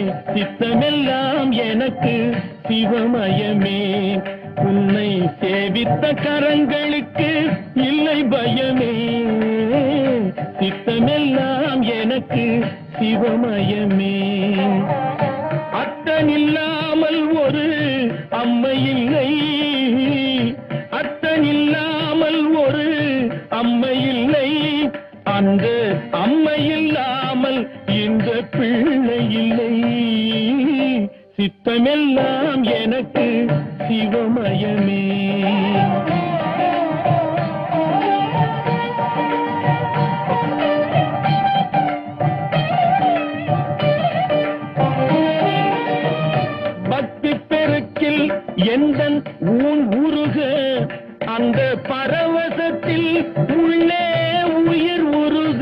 சித்தமெல்லாம் எனக்கு சிவமயமே. உன்னை சேவித்த கரங்களுக்கு இல்லை பயமே. சித்தமெல்லாம் எனக்கு சிவமயமே. அத்தனில்லாமல் ஒரு அம்மை இல்லை. அத்தனில்லாமல் ஒரு அம்மை இல்லை. அந்த அம்மை இல்லாமல் இந்த பிள்ளை இல்லை. சித்தமெல்லாம் எனக்கு சிவமயமே. பக்தி பெருக்கில் எந்தன் ஊன் உருக அந்த பரவசத்தில் உள்ளே உயிர் உருக